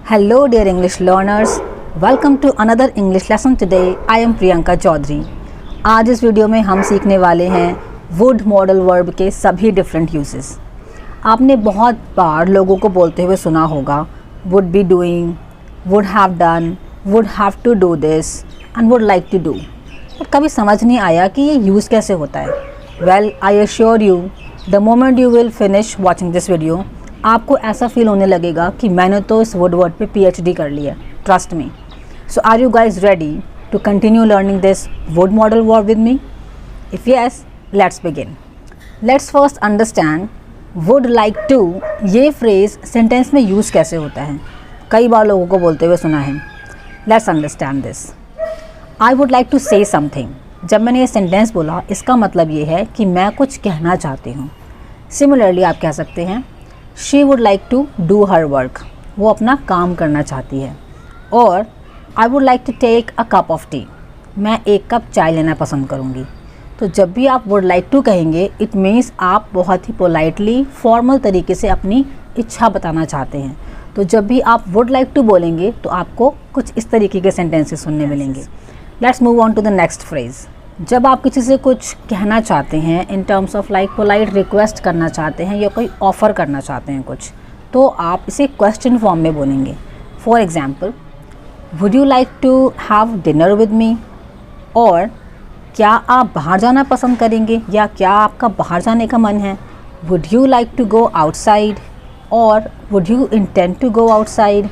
Hello dear English learners, welcome to another English lesson today. I am Priyanka Chaudhary. आज इस video में हम सीखने वाले हैं would मॉडल वर्ब के सभी डिफरेंट यूजेस। आपने बहुत बार लोगों को बोलते हुए सुना होगा would be doing, would have done, would have to do this and would like to do, पर कभी समझ नहीं आया कि ये यूज़ कैसे होता है। Well, I assure you, the moment you will finish watching this video, आपको ऐसा फील होने लगेगा कि मैंने तो इस वुड वर्ड पे PhD कर लिया। Trust me. So are you guys ready to continue learning this would modal verb with me? If yes, let's begin. Let's first understand would like to ये फ्रेज़ सेंटेंस में use कैसे होता है। कई बार लोगों को बोलते हुए सुना है। Let's understand this. I would like to say something. जब मैंने ये सेंटेंस बोला, इसका मतलब ये है कि मैं कुछ कहना चाहती हूँ। सिमिलरली आप कह सकते हैं she would like to do her work. वो अपना काम करना चाहती है। और I would like to take a cup of tea. मैं एक कप चाय लेना पसंद करूँगी। तो जब भी आप वुड लाइक टू कहेंगे, इट मीन्स आप बहुत ही पोलाइटली फॉर्मल तरीके से अपनी इच्छा बताना चाहते हैं। तो जब भी आप वुड लाइक टू बोलेंगे तो आपको कुछ इस तरीके के सेंटेंसेस सुनने मिलेंगे। Let's move on to the next phrase. जब आप किसी से कुछ कहना चाहते हैं in terms of like polite request करना चाहते हैं या कोई ऑफ़र करना चाहते हैं कुछ, तो आप इसे क्वेश्चन फॉर्म में बोलेंगे। For example, would you like to have dinner with me? और क्या आप बाहर जाना पसंद करेंगे या क्या आपका बाहर जाने का मन है? Would you like to go outside? और would you intend to go outside?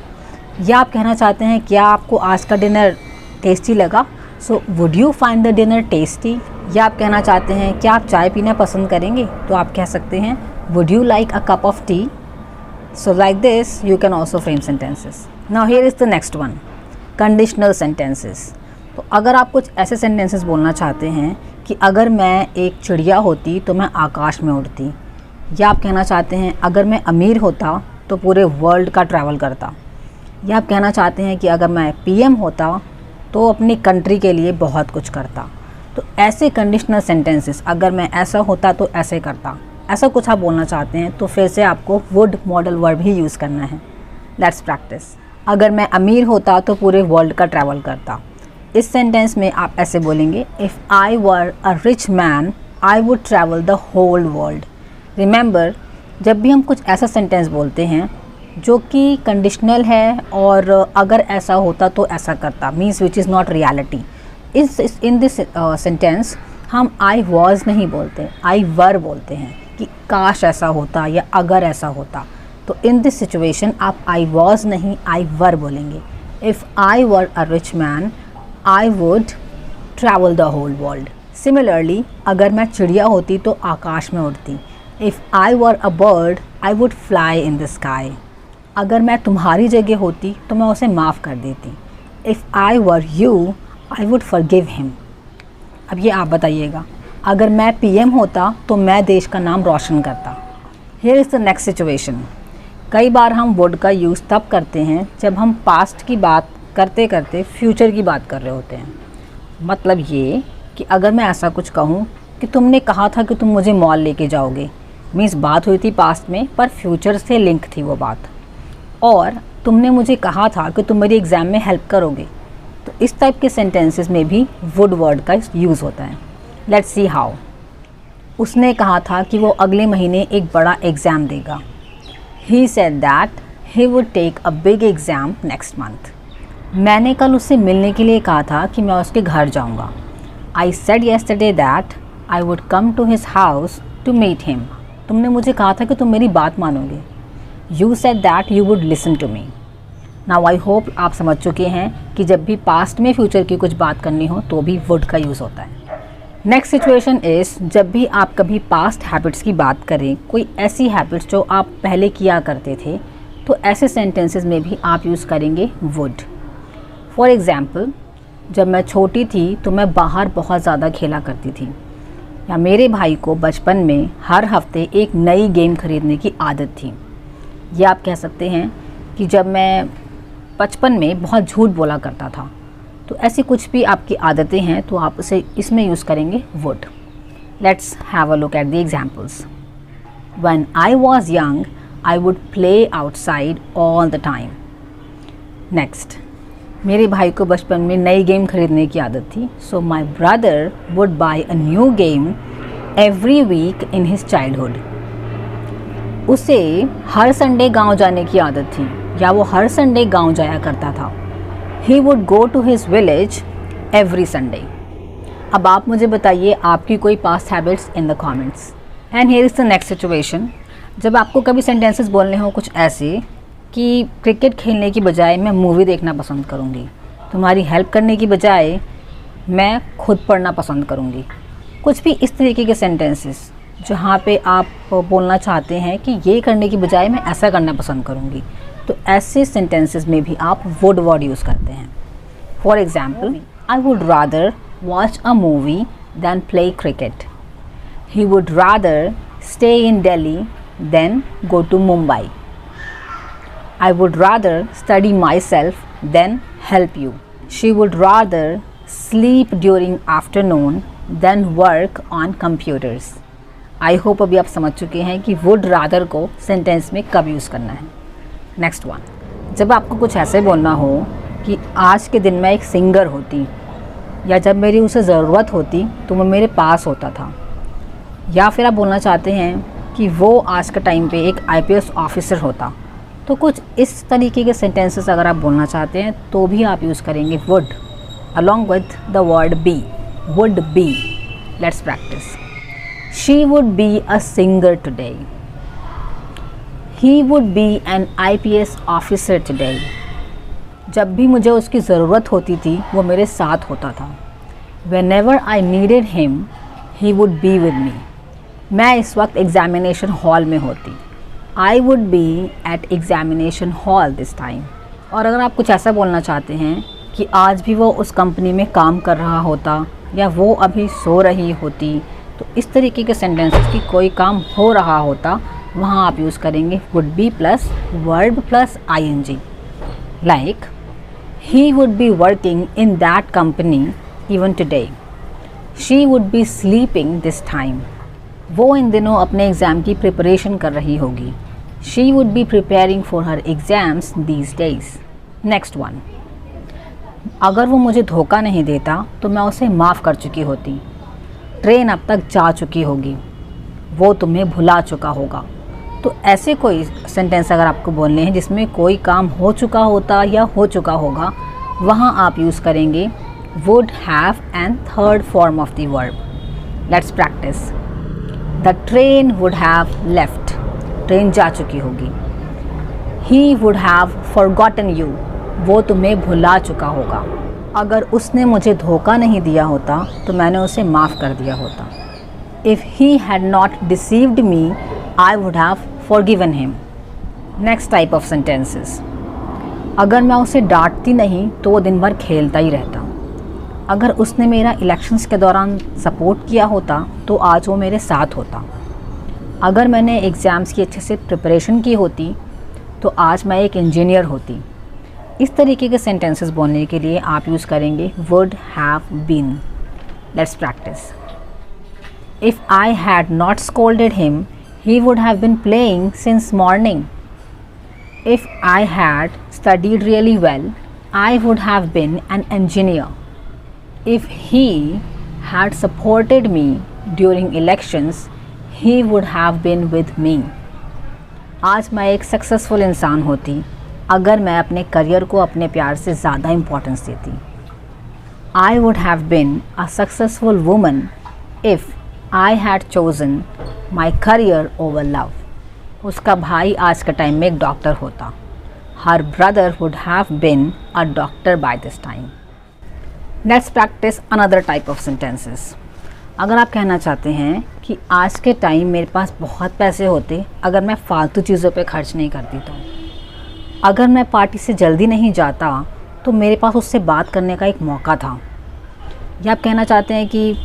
या आप कहना चाहते हैं क्या आपको आज का डिनर टेस्टी लगा? So would you find the dinner tasty? या आप कहना चाहते हैं क्या आप चाय पीना पसंद करेंगे? तो आप कह सकते हैं would you like a cup of T? So like this you can also frame sentences. Now here is the next one, conditional sentences. तो अगर आप कुछ ऐसे सेंटेंसेस बोलना चाहते हैं कि अगर मैं एक चिड़िया होती तो मैं आकाश में उड़ती। या आप कहना चाहते हैं अगर मैं अमीर होता तो पूरे वर्ल्ड का ट्रैवल करता। या आप कहना चाहते हैं कि अगर मैं PM होता तो अपनी कंट्री के लिए बहुत कुछ करता। तो ऐसे कंडीशनल सेंटेंसेस, अगर मैं ऐसा होता तो ऐसे करता, ऐसा कुछ आप बोलना चाहते हैं तो फिर से आपको would modal verb he use करना है। Let's practice. अगर मैं अमीर होता तो पूरे वर्ल्ड का ट्रैवल करता। इस सेंटेंस में आप ऐसे बोलेंगे if I were a rich man I would travel the whole world. Remember, जब भी हम कुछ ऐसा सेंटेंस बोलते हैं जो कि कंडीशनल है और अगर ऐसा होता तो ऐसा करता, means which is not reality, in this sentence हम आई वॉज नहीं बोलते, आई वर बोलते हैं कि काश ऐसा होता या अगर ऐसा होता। तो इन दिस सिचुएशन आप आई वॉज नहीं आई वर बोलेंगे। If I were a rich man I would travel the whole world. Similarly, अगर मैं चिड़िया होती तो आकाश में उड़ती। If I were a bird I would fly in the sky. अगर मैं तुम्हारी जगह होती तो मैं उसे माफ़ कर देती। If I were you I would forgive him. अब ये आप बताइएगा, अगर मैं PM होता तो मैं देश का नाम रोशन करता। Here is the next situation. कई बार हम वुड का यूज़ तब करते हैं जब हम पास्ट की बात करते करते फ्यूचर की बात कर रहे होते हैं। मतलब ये कि अगर मैं ऐसा कुछ कहूँ कि तुमने कहा था कि तुम मुझे मॉल लेके जाओगे, मीन्स बात हुई थी पास्ट में पर फ्यूचर से लिंक थी वो बात। और तुमने मुझे कहा था कि तुम मेरी एग्ज़ाम में हेल्प करोगे। तो इस टाइप के सेंटेंसेस में भी वुड वर्ड का यूज़ होता है। Let's see how. उसने कहा था कि वो अगले महीने एक बड़ा एग्ज़ाम देगा। He said that he would take a big exam next month. मैंने कल उससे मिलने के लिए कहा था कि मैं उसके घर जाऊंगा। I said yesterday that I would come to his house to meet him. तुमने मुझे कहा था कि तुम मेरी बात मानोगे। You said that you would listen to me. Now I hope आप समझ चुके हैं कि जब भी पास्ट में फ्यूचर की कुछ बात करनी हो तो भी वुड का यूज़ होता है। नेक्स्ट सिचुएशन इज़, जब भी आप कभी पास्ट हैबिट्स की बात करें, कोई ऐसी हैबिट्स जो आप पहले किया करते थे, तो ऐसे सेंटेंसेस में भी आप यूज़ करेंगे वुड। फॉर एग्ज़ाम्पल, जब मैं छोटी थी तो मैं बाहर बहुत ज़्यादा खेला करती थी। या मेरे भाई को बचपन में हर हफ्ते एक नई गेम खरीदने की आदत थी। या आप कह सकते हैं कि जब मैं बचपन में बहुत झूठ बोला करता था। तो ऐसी कुछ भी आपकी आदतें हैं तो आप उसे इसमें यूज़ करेंगे would. Let's have a look at the examples. When I was young I would play outside all the time. Next, मेरे भाई को बचपन में नई गेम खरीदने की आदत थी, so my brother would buy a new game every week in his childhood. उसे हर संडे गांव जाने की आदत थी, या वो हर संडे गांव जाया करता था। He would go to his village every Sunday. अब आप मुझे बताइए आपकी कोई past habits in the comments. And here is the next situation. जब आपको कभी सेंटेंसेस बोलने हो कुछ ऐसे कि क्रिकेट खेलने की बजाय मैं मूवी देखना पसंद करूँगी, तुम्हारी हेल्प करने की बजाय मैं खुद पढ़ना पसंद करूँगी, कुछ भी इस तरीके के सेंटेंसेस जहाँ पे आप बोलना चाहते हैं कि ये करने की बजाय मैं ऐसा करना पसंद करूँगी, तो ऐसे सेंटेंसेस में भी आप वुड वर्ड यूज़ करते हैं। For example, I would rather watch a movie than play cricket. He would rather stay in Delhi than go to Mumbai. I would rather study myself than help you. She would rather sleep during afternoon than work on computers. I hope अभी आप समझ चुके हैं कि would rather को sentence में कब use करना है। नेक्स्ट वन, जब आपको कुछ ऐसे बोलना हो कि आज के दिन मैं एक सिंगर होती, या जब मेरी उसे ज़रूरत होती तो वो मेरे पास होता था, या फिर आप बोलना चाहते हैं कि वो आज के टाइम पे एक IPS ऑफिसर होता, तो कुछ इस तरीके के सेंटेंसेस अगर आप बोलना चाहते हैं तो भी आप यूज़ करेंगे would along with the word be, would be. Let's practice. She would be a singer today. He would be an IPS officer today. जब भी मुझे उसकी ज़रूरत होती थी वो मेरे साथ होता था। Whenever I needed him, he would be with me. मैं इस वक्त एग्जामिनेशन हॉल में होती। I would be at examination hall this time. और अगर आप कुछ ऐसा बोलना चाहते हैं कि आज भी वो उस कंपनी में काम कर रहा होता, या वो अभी सो रही होती, तो इस तरीके के सेंटेंसेस की कोई काम हो रहा होता, वहाँ आप यूज़ करेंगे would be plus verb plus ing। Like, he would be working in that company even today. She would be sleeping this time. वो इन दिनों अपने एग्ज़ाम की प्रिपरेशन कर रही होगी। She would be preparing for her exams these days. Next one. अगर वो मुझे धोखा नहीं देता तो मैं उसे माफ़ कर चुकी होती। ट्रेन अब तक जा चुकी होगी। वो तुम्हें भुला चुका होगा। तो ऐसे कोई सेंटेंस अगर आपको बोलने हैं जिसमें कोई काम हो चुका होता या हो चुका होगा, वहाँ आप यूज़ करेंगे would have and third form of the verb. Let's practice. The train would have left. Train जा चुकी होगी। He would have forgotten you. वो तुम्हें भुला चुका होगा। अगर उसने मुझे धोखा नहीं दिया होता तो मैंने उसे माफ़ कर दिया होता। If he had not deceived me, I would have forgiven him. Next type of sentences. अगर मैं उसे डांटती नहीं तो वो दिन भर खेलता ही रहता। अगर उसने मेरा इलेक्शंस के दौरान सपोर्ट किया होता तो आज वो मेरे साथ होता। अगर मैंने एग्ज़ाम्स की अच्छे से प्रिपरेशन की होती तो आज मैं एक इंजीनियर होती। इस तरीके के सेंटेंसेस बोलने के लिए आप यूज़ करेंगे would have been. Let's practice. If I had not scolded him, he would have been playing since morning. If I had studied really well, I would have been an engineer. If he had supported me during elections, he would have been with me. आज मैं एक successful इंसान होती अगर मैं अपने career को अपने प्यार से ज़्यादा इम्पोर्टेंस देती। I would have been a successful woman if I had chosen my career over love. उसका भाई आज के टाइम में एक डॉक्टर होता। Her brother would have been a doctor by this time. Let's practice another type of sentences. अगर आप कहना चाहते हैं कि आज के टाइम मेरे पास बहुत पैसे होते अगर मैं फ़ालतू चीज़ों पे खर्च नहीं करती, तो अगर मैं पार्टी से जल्दी नहीं जाता तो मेरे पास उससे बात करने का एक मौका था। या आप कहना चाहते हैं कि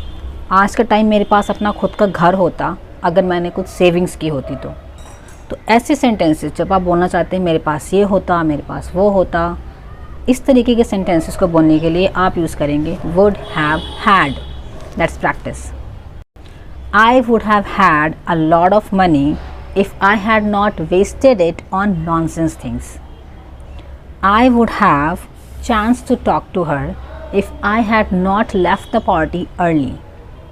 आज के टाइम मेरे पास अपना खुद का घर होता अगर मैंने कुछ सेविंग्स की होती तो ऐसे सेंटेंसेस जब आप बोलना चाहते हैं मेरे पास ये होता, मेरे पास वो होता, इस तरीके के सेंटेंसेस को बोलने के लिए आप यूज़ करेंगे would have had. Let's practice. I would have had a lot of money if I had not wasted it on nonsense things. I would have chance to talk to her if I had not left the party early.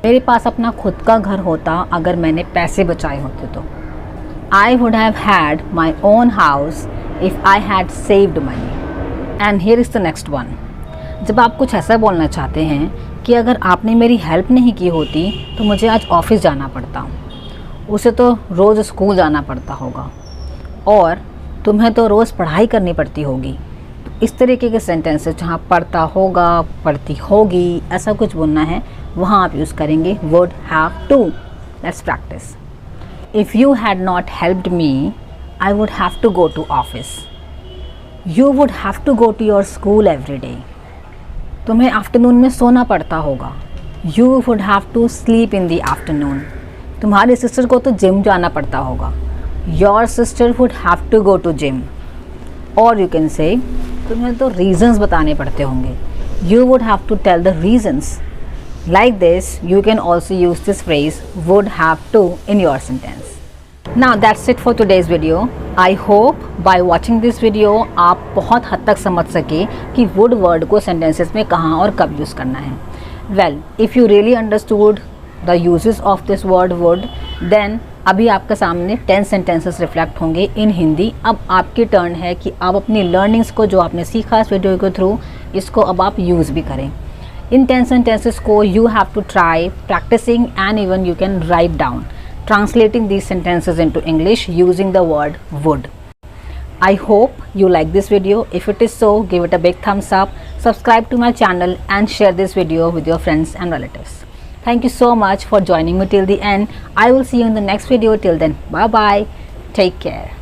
मेरे पास अपना खुद का घर होता अगर मैंने पैसे बचाए होते तो. I would have had my own house if I had saved money. And here is the next one. जब आप कुछ ऐसा बोलना चाहते हैं कि अगर आपने मेरी हेल्प नहीं की होती तो मुझे आज ऑफिस जाना पड़ता, उसे तो रोज़ स्कूल जाना पड़ता होगा, और तुम्हें तो रोज़ पढ़ाई करनी पड़ती होगी. तो इस तरीके के सेंटेंसेस जहाँ पढ़ता होगा, पढ़ती होगी, ऐसा कुछ बोलना है, वहाँ आप यूज़ करेंगे would have to. Let's practice. If you had not helped me, I would have to go to office. You would have to go to your school every day. तुम्हें आफ्टरनून में सोना पड़ता होगा. You would have to sleep in the afternoon. तुम्हारी sister को तो gym जाना पड़ता होगा. Your sister would have to go to gym. Or you can say, तुम्हें तो reasons बताने पड़ते होंगे. You would have to tell the reasons. Like this, you can also use this phrase would have to in your sentence. Now that's it for today's video. I hope by watching this video आप बहुत हद तक समझ सके कि would word को sentences में कहाँ और कब यूज़ करना है. Well, if you really understood the uses of this word would, then अभी आपके सामने 10 सेंटेंसेस रिफ्लेक्ट होंगे इन हिंदी. अब आपकी टर्न है कि आप अपनी लर्निंग्स को, जो आपने सीखा इस वीडियो के थ्रू, इसको अब आप यूज़ भी करें. इन 10 सेंटेंसेस को you have to try practicing and even you can write down, translating these sentences into English using the word would. I hope you like this video. If it is so, give it a big thumbs up, subscribe to my channel and share this video with your friends and relatives. Thank you so much for joining me till the end. I will see you in the next video. Till then, bye bye. Take care.